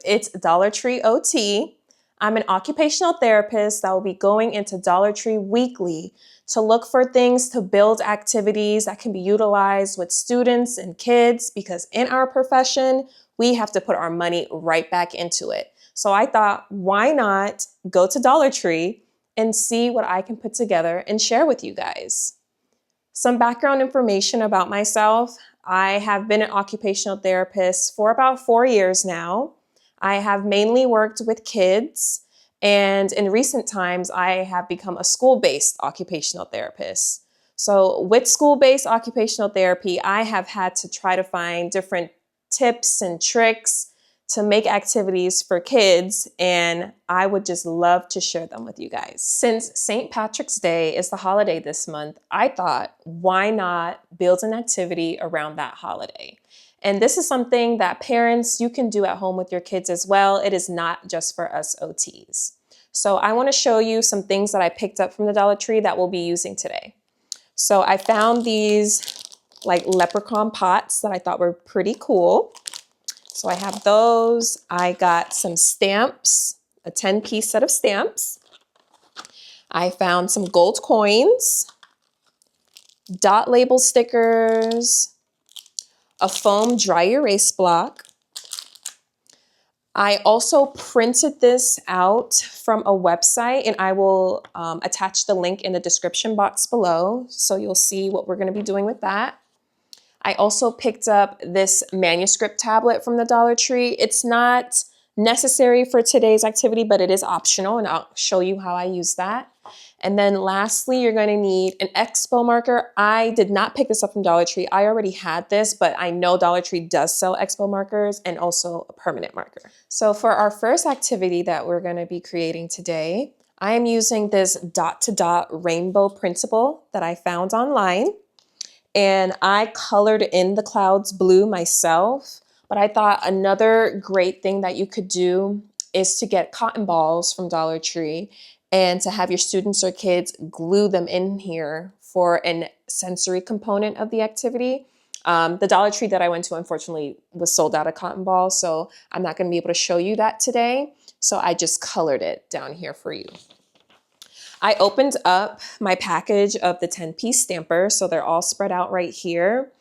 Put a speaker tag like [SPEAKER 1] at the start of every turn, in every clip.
[SPEAKER 1] It's Dollar Tree OT. I'm an occupational therapist that will be going into Dollar Tree weekly to look for things to build activities that can be utilized with students and kids, because in our profession, we have to put our money right back into it. So I thought, why not go to Dollar Tree and see what I can put together and share with you guys. Some background information about myself. I have been an occupational therapist for about 4 years now. I have mainly worked with kids, and in recent times, I have become a school-based occupational therapist. So with school-based occupational therapy, I have had to try to find different tips and tricks to make activities for kids, and I would just love to share them with you guys. Since St. Patrick's Day is the holiday this month, I thought, why not build an activity around that holiday? And this is something that parents, you can do at home with your kids as well. It is not just for us OTs. So I want to show you some things that I picked up from the Dollar Tree that we'll be using today. So I found these like Leprechaun pots that I thought were pretty cool. So I have those. I got some stamps, a 10-piece set of stamps. I found some gold coins, dot label stickers, a foam dry erase block. I also printed this out from a website, and I will attach the link in the description box below, so you'll see what we're going to be doing with that. I also picked up this manuscript tablet from the Dollar Tree. It's not necessary for today's activity, but it is optional, and I'll show you how I use that. And then lastly, you're going to need an Expo marker. I did not pick this up from Dollar Tree. I already had this, but I know Dollar Tree does sell Expo markers and also a permanent marker. So for our first activity that we're going to be creating today, I am using this dot-to-dot rainbow printable that I found online. And I colored in the clouds blue myself, but I thought another great thing that you could do is to get cotton balls from Dollar Tree and to have your students or kids glue them in here for a sensory component of the activity. The Dollar Tree that I went to, unfortunately, was sold out of cotton balls, so I'm not going to be able to show you that today. So I just colored it down here for you. I opened up my package of the 10-piece stampers, so they're all spread out right here.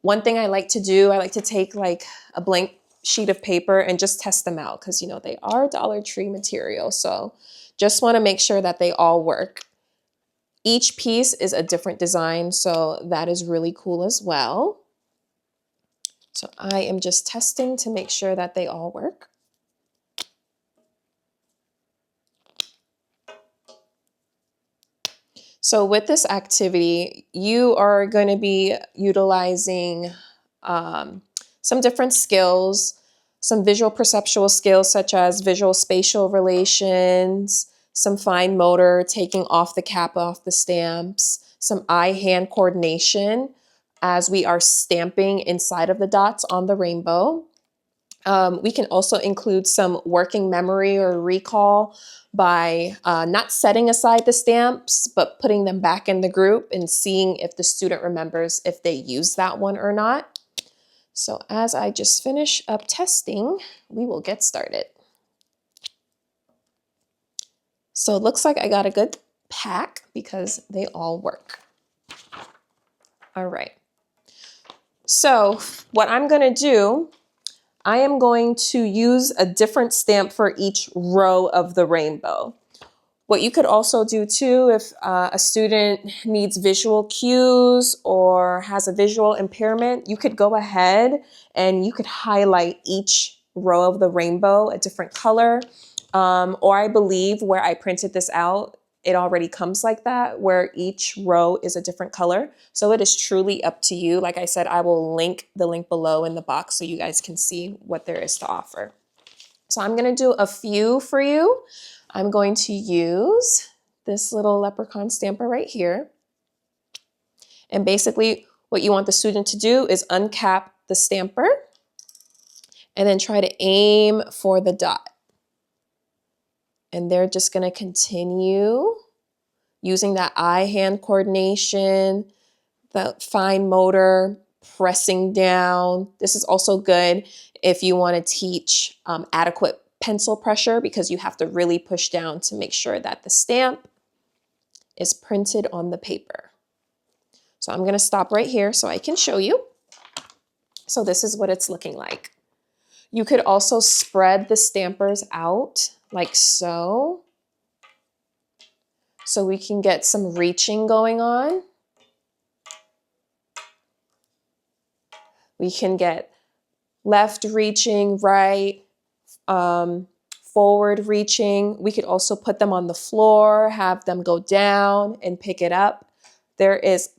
[SPEAKER 1] One thing I like to do, I like to take like a blank sheet of paper and just test them out because, you know, they are Dollar Tree material. So just want to make sure that they all work. Each piece is a different design, so that is really cool as well. So I am just testing to make sure that they all work. So with this activity, you are going to be utilizing some different skills, some visual perceptual skills such as visual spatial relations, some fine motor, taking off the cap off the stamps, some eye-hand coordination as we are stamping inside of the dots on the rainbow. We can also include some working memory or recall by not setting aside the stamps, but putting them back in the group and seeing if the student remembers if they use that one or not. So as I just finish up testing, we will get started. So it looks like I got a good pack because they all work. All right. So what I'm going to do, I am going to use a different stamp for each row of the rainbow. What you could also do too, if a student needs visual cues or has a visual impairment, you could go ahead and you could highlight each row of the rainbow a different color. Or I believe where I printed this out, it already comes like that, where each row is a different color. So it is truly up to you. Like I said, I will link the link below in the box so you guys can see what there is to offer. So I'm going to do a few for you. I'm going to use this little leprechaun stamper right here. And basically what you want the student to do is uncap the stamper and then try to aim for the dot. And they're just going to continue using that eye-hand coordination, the fine motor, pressing down. This is also good if you want to teach adequate pencil pressure, because you have to really push down to make sure that the stamp is printed on the paper. So I'm going to stop right here so I can show you. So this is what it's looking like. You could also spread the stampers out like so. So we can get some reaching going on. We can get left reaching, right, forward reaching. We could also put them on the floor, have them go down and pick it up. There is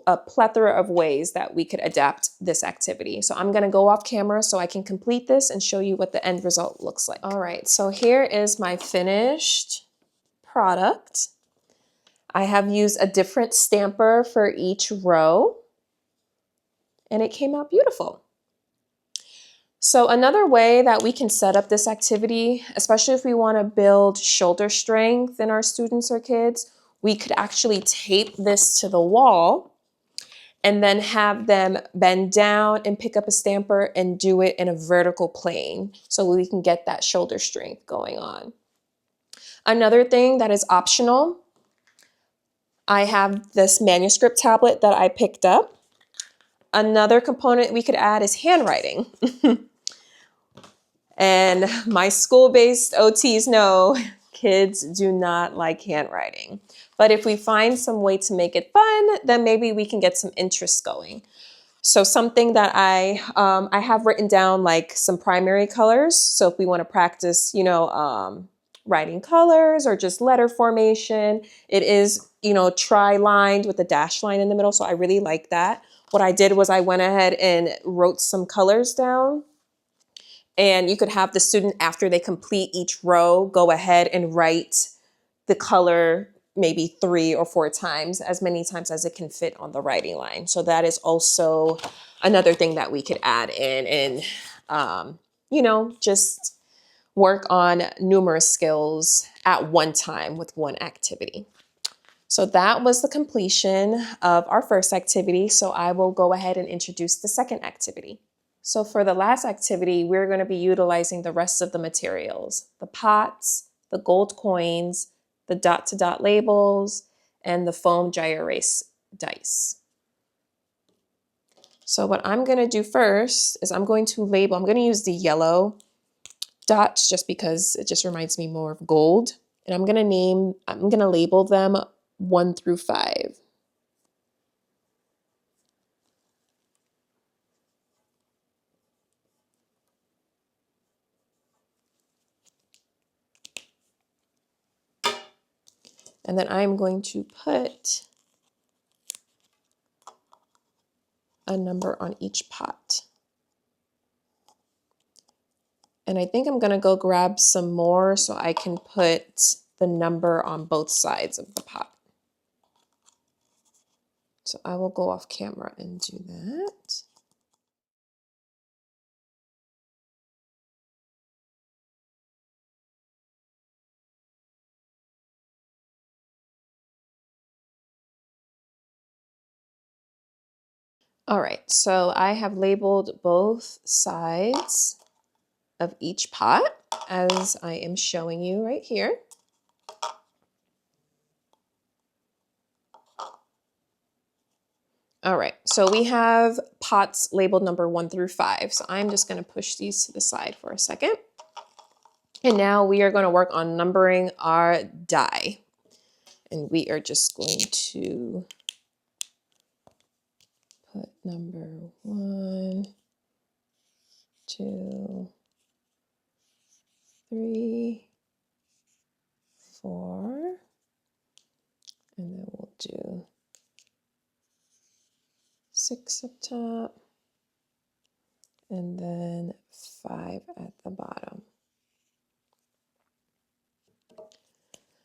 [SPEAKER 1] a plethora of ways that we could adapt this activity. So I'm gonna go off camera so I can complete this and show you what the end result looks like. All right, so here is my finished product. I have used a different stamper for each row, and it came out beautiful. So another way that we can set up this activity, especially if we want to build shoulder strength in our students or kids, we could actually tape this to the wall and then have them bend down and pick up a stamper and do it in a vertical plane so we can get that shoulder strength going on. Another thing that is optional, I have this manuscript tablet that I picked up. Another component we could add is handwriting. And my school-based OTs know kids do not like handwriting. But if we find some way to make it fun, then maybe we can get some interest going. So something that I have written down, like some primary colors. So if we want to practice, writing colors or just letter formation, it is, tri-lined with a dash line in the middle. So I really like that. What I did was I went ahead and wrote some colors down. And you could have the student, after they complete each row, go ahead and write the color maybe 3 or 4 times, as many times as it can fit on the writing line. So that is also another thing that we could add in and, just work on numerous skills at one time with one activity. So that was the completion of our first activity. So I will go ahead and introduce the second activity. So for the last activity, we're going to be utilizing the rest of the materials, the pots, the gold coins, the dot-to-dot labels, and the foam dry erase dice. So what I'm going to do first is I'm going to use the yellow dots just because it just reminds me more of gold. And I'm going to label them 1 through 5. And then I'm going to put a number on each pot. And I think I'm going to go grab some more so I can put the number on both sides of the pot. So I will go off camera and do that. All right, so I have labeled both sides of each pot as I am showing you right here. All right, so we have pots labeled number 1 through 5. So I'm just going to push these to the side for a second. And now we are going to work on numbering our die. And we are just going to put number 1, 2, 3, 4, and then we'll do 6 up top, and then 5 at the bottom.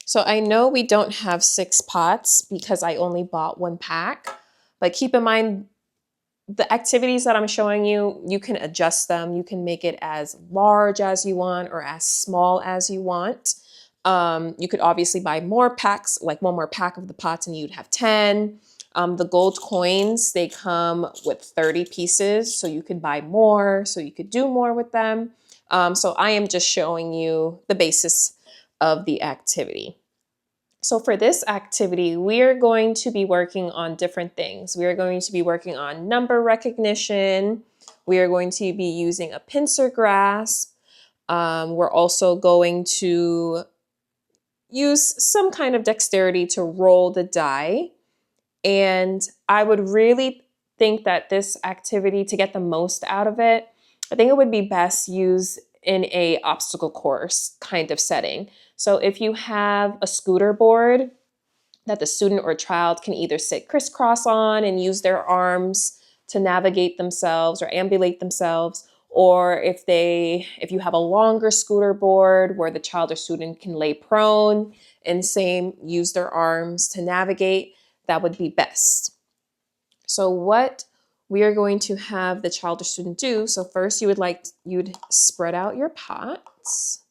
[SPEAKER 1] So I know we don't have 6 pots because I only bought 1 pack, but keep in mind the activities that I'm showing you, you can adjust them. You can make it as large as you want or as small as you want. You could obviously buy more packs, like 1 more pack of the pots and you'd have 10. The gold coins, they come with 30 pieces, so you could buy more, so you could do more with them. So I am just showing you the basis of the activity. So for this activity, we are going to be working on different things. We are going to be working on number recognition. We are going to be using a pincer grasp. We're also going to use some kind of dexterity to roll the die. And I would really think that this activity, to get the most out of it, I think it would be best used in a obstacle course kind of setting. So if you have a scooter board that the student or child can either sit crisscross on and use their arms to navigate themselves or ambulate themselves, or if you have a longer scooter board where the child or student can lay prone and same use their arms to navigate, that would be best. So what we are going to have the child or student do, so first you'd spread out your pots.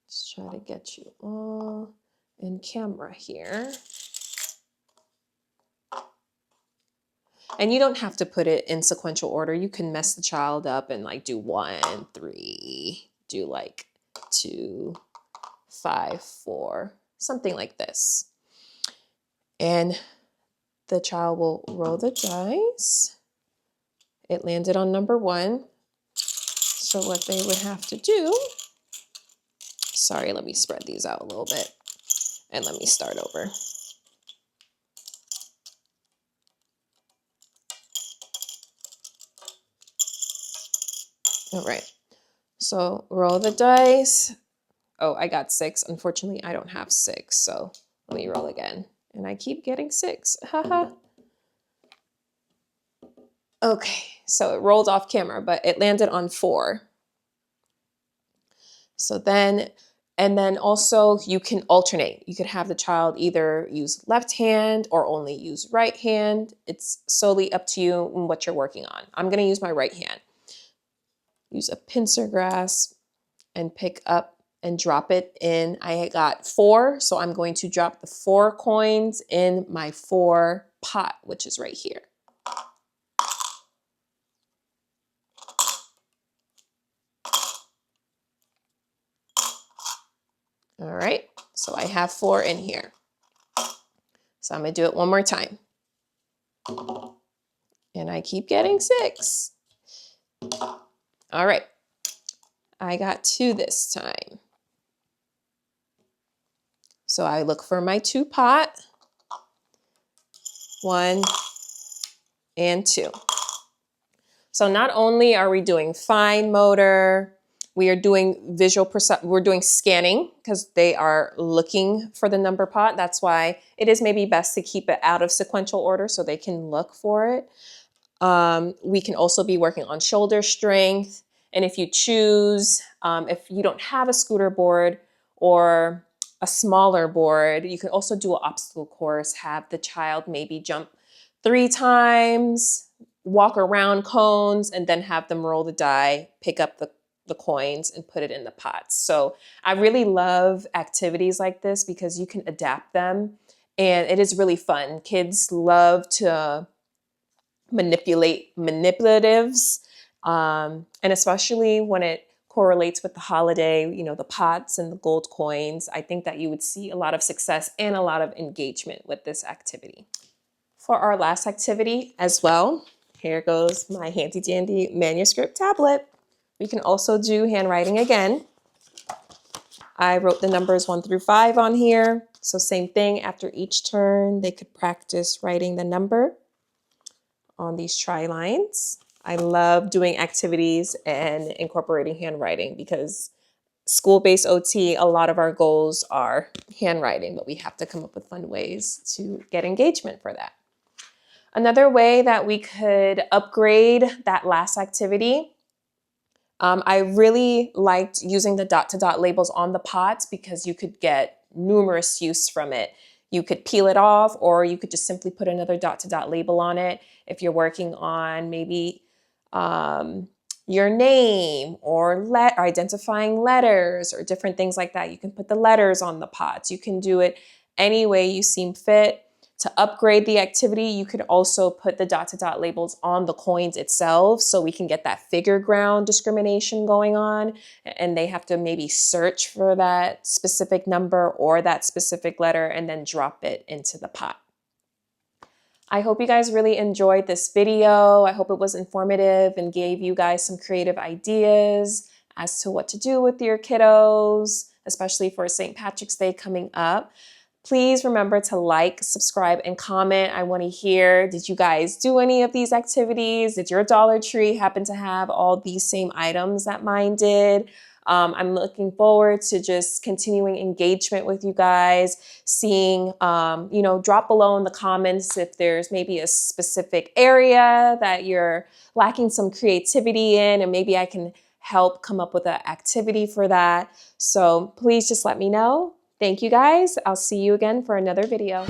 [SPEAKER 1] Just try to get you all in camera here. And you don't have to put it in sequential order. You can mess the child up and like do 1, 3, do like 2, 5, 4, something like this. And the child will roll the dice. It landed on number 1. So what they would have to do, sorry, let me spread these out a little bit and let me start over. All right, so roll the dice. Oh, I got 6. Unfortunately, I don't have 6, so let me roll again. And I keep getting 6, haha. Okay, so it rolled off camera, but it landed on 4. So then, and then also you can alternate. You could have the child either use left hand or only use right hand. It's solely up to you and what you're working on. I'm gonna use my right hand. Use a pincer grasp and pick up and drop it in. I got 4, so I'm going to drop the 4 coins in my 4 pot, which is right here. All right, so I have 4 in here. So I'm gonna do it one more time. And I keep getting 6. All right, I got 2 this time. So I look for my 2 pot, 1 and 2. So not only are we doing fine motor, we are doing we're doing scanning because they are looking for the number pot. That's why it is maybe best to keep it out of sequential order so they can look for it. We can also be working on shoulder strength. And if you choose, if you don't have a scooter board or a smaller board, you can also do an obstacle course, have the child maybe jump 3 times, walk around cones, and then have them roll the die, pick up the coins and put it in the pots. So I really love activities like this because you can adapt them and it is really fun. Kids love to manipulate manipulatives, and especially when it correlates with the holiday, you know, the pots and the gold coins. I think that you would see a lot of success and a lot of engagement with this activity. For our last activity as well, here goes my handy dandy manuscript tablet. We can also do handwriting again. I wrote the numbers 1 through 5 on here. So same thing, after each turn, they could practice writing the number on these tri-lines. I love doing activities and incorporating handwriting because school-based OT, a lot of our goals are handwriting, but we have to come up with fun ways to get engagement for that. Another way that we could upgrade that last activity, I really liked using the dot-to-dot labels on the pots because you could get numerous use from it. You could peel it off or you could just simply put another dot-to-dot label on it. If you're working on maybe your name or identifying letters or different things like that. You can put the letters on the pots. You can do it any way you seem fit. To upgrade the activity, you could also put the dot to dot labels on the coins itself so we can get that figure ground discrimination going on, and they have to maybe search for that specific number or that specific letter and then drop it into the pot. I hope you guys really enjoyed this video. I hope it was informative and gave you guys some creative ideas as to what to do with your kiddos, especially for St. Patrick's Day coming up. Please remember to like, subscribe, and comment. I want to hear, did you guys do any of these activities? Did your Dollar Tree happen to have all these same items that mine did? I'm looking forward to just continuing engagement with you guys, seeing, drop below in the comments if there's maybe a specific area that you're lacking some creativity in, and maybe I can help come up with an activity for that. So please just let me know. Thank you guys. I'll see you again for another video.